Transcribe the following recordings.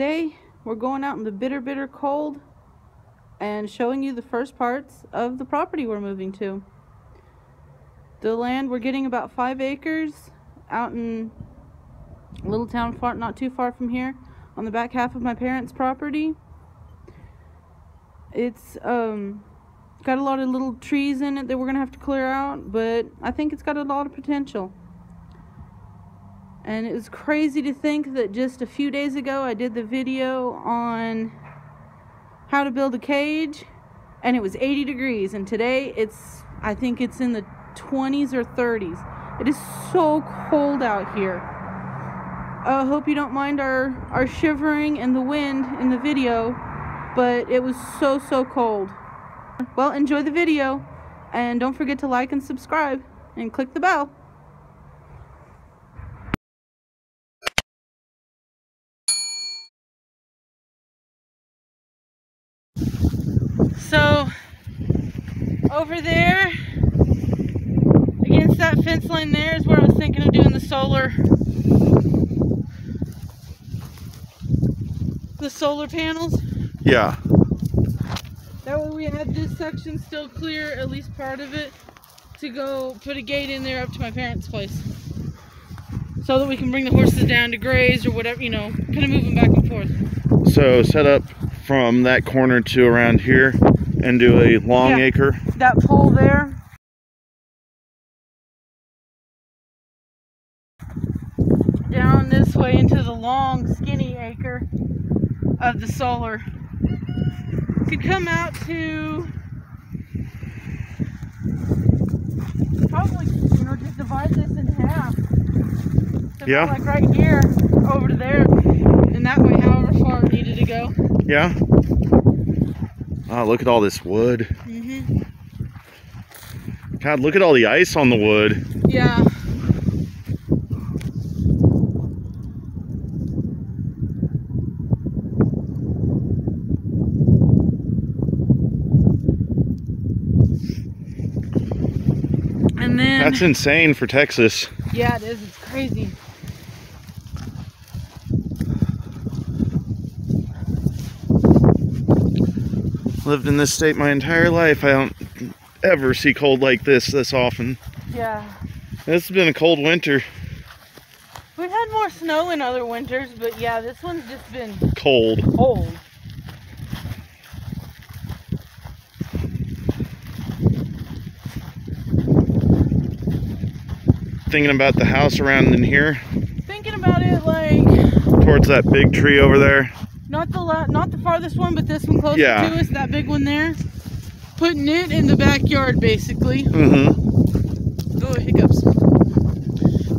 today we're going out in the bitter, bitter cold and showing you the first parts of the property we're moving to. The land, we're getting about 5 acres out in a little town not too far from here on the back half of my parents' property. It's got a lot of little trees in it that we're gonna have to clear out, but I think it's got a lot of potential. And it was crazy to think that just a few days ago I did the video on how to build a cage and it was 80 degrees, and today I think it's in the 20s or 30s. It is so cold out here. I hope you don't mind our shivering and the wind in the video, but it was so cold. Well, enjoy the video and don't forget to like and subscribe and click the bell. So over there against that fence line there is where I was thinking of doing the solar panels. Yeah. That way we had this section still clear, at least part of it, to go put a gate in there up to my parents' place, so that we can bring the horses down to graze or whatever, you know, kind of move them back and forth. So set up from that corner to around here and do a long acre. That pole there. Down this way into the long skinny acre of the solar. Could come out to probably, you know, just divide this in half. So yeah. Like right here over to there, and that way however far it needed to go. Yeah. Oh, look at all this wood. Mm-hmm. God, look at all the ice on the wood. Yeah. And then, that's insane for Texas. Yeah, it is. It's crazy. Lived in this state my entire life. I don't ever see cold like this often. Yeah. This has been a cold winter. We've had more snow in other winters, but yeah, this one's just been cold. Thinking about the house around in here. Thinking about it like towards that big tree over there. Not the farthest one, but this one closer to us, that big one there. Putting it in the backyard, basically. Mm-hmm. Oh, hiccups.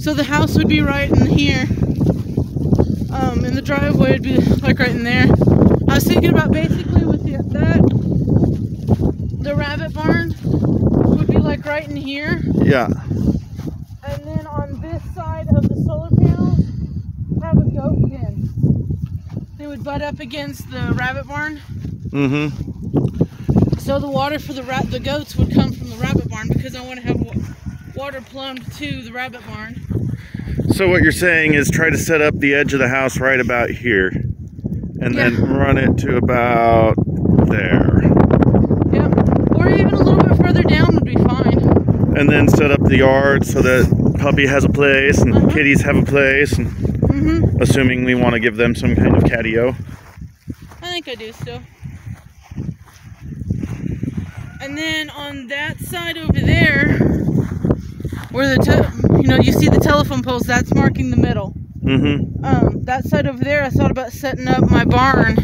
So the house would be right in here. And the driveway would be like right in there. I was thinking about basically with the rabbit barn would be like right in here. Yeah. And then on this side of the solar panels, have a goat pen. They would butt up against the rabbit barn. Mm-hmm. So the water for the goats would come from the rabbit barn, because I want to have water plumbed to the rabbit barn. So what you're saying is try to set up the edge of the house right about here, and then run it to about there. Yep. Or even a little bit further down would be fine. And then set up the yard so that puppy has a place and kitties have a place. And assuming we want to give them some kind of catio. I think I do still. And then on that side over there, where you see the telephone poles, that's marking the middle. That side over there, I thought about setting up my barn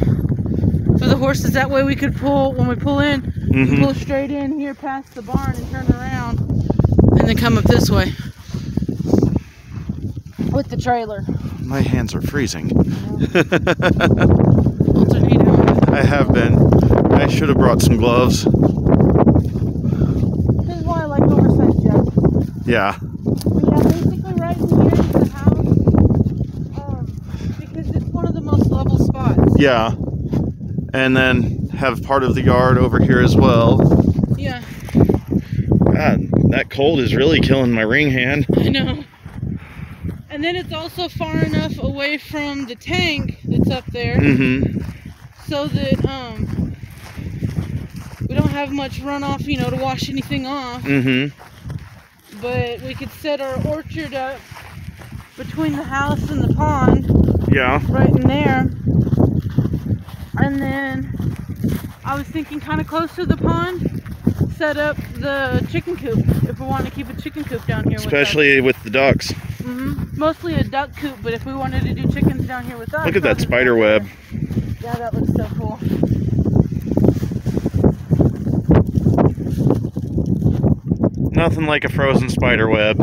for the horses. That way we could pull, when we pull in, we can pull straight in here past the barn and turn around and then come up this way with the trailer. My hands are freezing. I have been. I should have brought some gloves. This is why I like oversized jackets. Yeah. But yeah, basically right in here is the house, because it's one of the most level spots. Yeah. And then have part of the yard over here as well. Yeah. God, that cold is really killing my ring hand. I know. And then it's also far enough away from the tank that's up there, so that we don't have much runoff, you know, to wash anything off. But we could set our orchard up between the house and the pond. Yeah. Right in there. And then I was thinking kind of close to the pond, set up the chicken coop if we want to keep a chicken coop down here. Especially with the ducks. Mostly a duck coop, but if we wanted to do chickens down here with us. Look at that spider web. Yeah, that looks so cool. Nothing like a frozen spider web.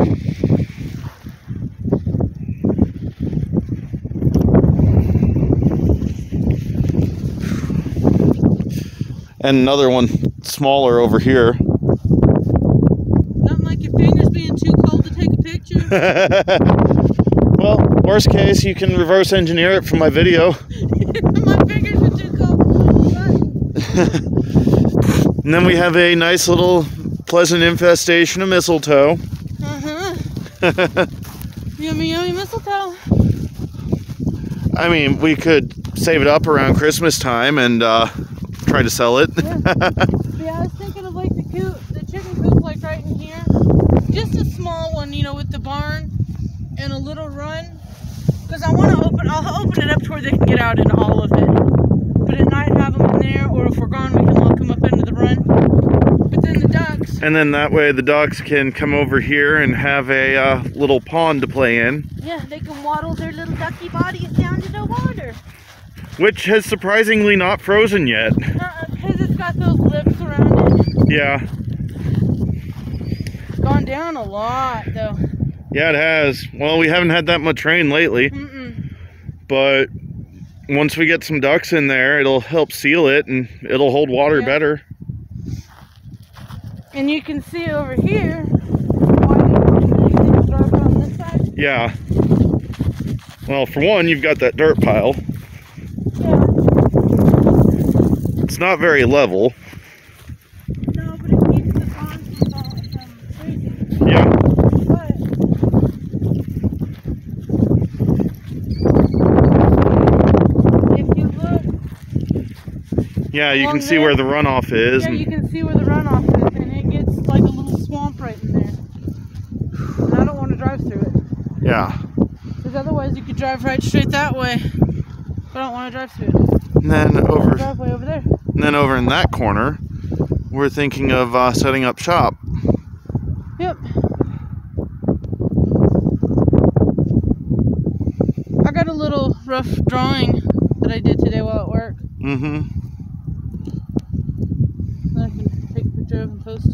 And another one smaller over here. Nothing like your fingers being too cold to take a picture. Well, worst case, you can reverse engineer it from my video. My fingers are too cold. And then we have a nice little pleasant infestation of mistletoe. Yummy, yummy mistletoe. I mean, we could save it up around Christmas time and try to sell it. Yeah, I was thinking of like the chicken coop, like right in here. Just a small one, you know, with the barn and a little run. Because I'll open it up to where they can get out into all of it. But at night have them in there, or if we're gone, we can lock them up into the run. But then the ducks. And then that way the ducks can come over here and have a little pond to play in. Yeah, they can waddle their little ducky bodies down to the water. Which has surprisingly not frozen yet. Because it's got those lips around it. Yeah. Gone down a lot, though. Yeah, it has. Well, we haven't had that much rain lately. But once we get some ducks in there, it'll help seal it and it'll hold water better. And you can see over here why they don't drive on this side. Yeah. Well, for one, you've got that dirt pile. Yeah. It's not very level. No, but it keeps the pond from freezing. Yeah. But if you look, yeah, you can see where the runoff is. Yeah, you can see where the runoff is, and it gets like a little swamp right in there. And I don't want to drive through it. Yeah. Because otherwise you could drive right straight that way. But I don't want to drive through it. And then over there. And then over in that corner, we're thinking of setting up shop. Yep. I got a little rough drawing that I did today while at work. Mm-hmm. I can take a picture of and post.